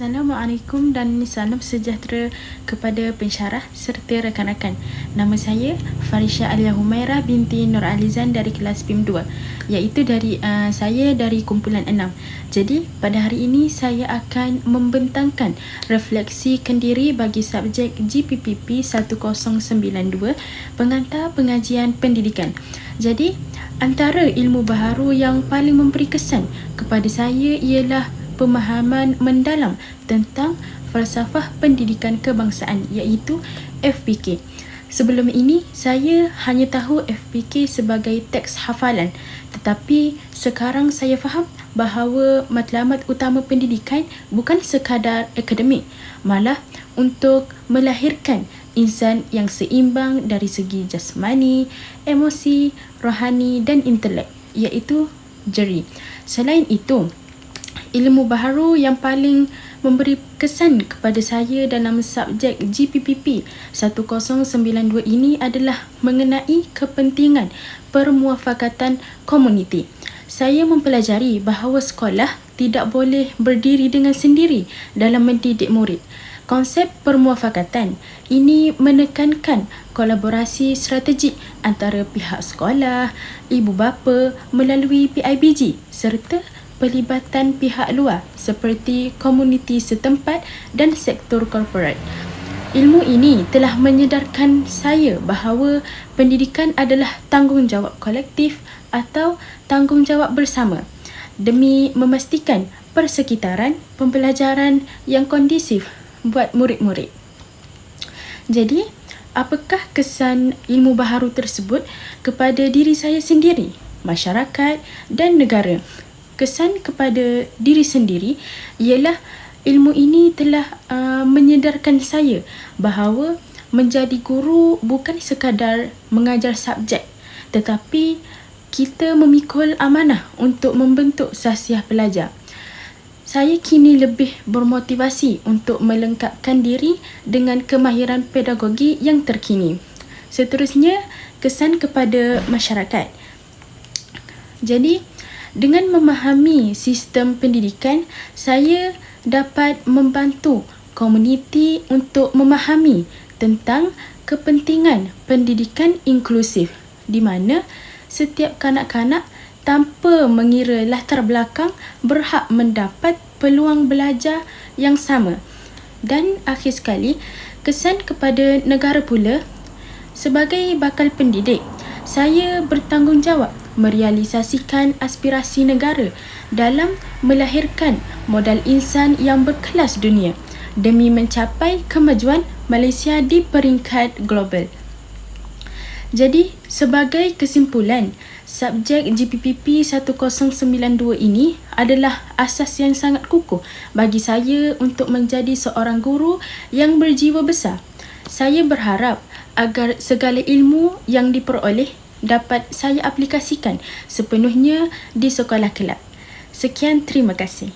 Assalamualaikum dan salam sejahtera kepada pensyarah serta rakan-rakan. Nama saya Farisha Alia Humairah binti Nur Alizan dari kelas PIM 2, iaitu saya dari kumpulan 6. Jadi pada hari ini saya akan membentangkan refleksi kendiri bagi subjek GPPP 1092 pengantar pengajian pendidikan. Jadi antara ilmu baharu yang paling memberi kesan kepada saya ialah pemahaman mendalam tentang falsafah pendidikan kebangsaan, iaitu FPK. Sebelum ini saya hanya tahu FPK sebagai teks hafalan, tetapi sekarang saya faham bahawa matlamat utama pendidikan bukan sekadar akademik, malah untuk melahirkan insan yang seimbang dari segi jasmani, emosi, rohani dan intelek, iaitu jeri. Selain itu, ilmu baharu yang paling memberi kesan kepada saya dalam subjek GPPP 1092 ini adalah mengenai kepentingan permuafakatan komuniti. Saya mempelajari bahawa sekolah tidak boleh berdiri dengan sendiri dalam mendidik murid. Konsep permuafakatan ini menekankan kolaborasi strategik antara pihak sekolah, ibu bapa melalui PIBG serta pelibatan pihak luar seperti komuniti setempat dan sektor korporat. Ilmu ini telah menyedarkan saya bahawa pendidikan adalah tanggungjawab kolektif atau tanggungjawab bersama demi memastikan persekitaran pembelajaran yang kondusif buat murid-murid. Jadi, apakah kesan ilmu baharu tersebut kepada diri saya sendiri, masyarakat dan negara? Kesan kepada diri sendiri ialah ilmu ini telah menyedarkan saya bahawa menjadi guru bukan sekadar mengajar subjek, tetapi kita memikul amanah untuk membentuk sahsiah pelajar. Saya kini lebih bermotivasi untuk melengkapkan diri dengan kemahiran pedagogi yang terkini. Seterusnya, kesan kepada masyarakat. Jadi, dengan memahami sistem pendidikan, saya dapat membantu komuniti untuk memahami tentang kepentingan pendidikan inklusif, di mana setiap kanak-kanak tanpa mengira latar belakang berhak mendapat peluang belajar yang sama. Dan akhir sekali, kesan kepada negara pula. Sebagai bakal pendidik, saya bertanggungjawab merealisasikan aspirasi negara dalam melahirkan modal insan yang berkelas dunia demi mencapai kemajuan Malaysia di peringkat global. Jadi, sebagai kesimpulan, subjek GPPP 1092 ini adalah asas yang sangat kukuh bagi saya untuk menjadi seorang guru yang berjiwa besar. Saya berharap agar segala ilmu yang diperoleh dapat saya aplikasikan sepenuhnya di sekolah kelab. Sekian, terima kasih.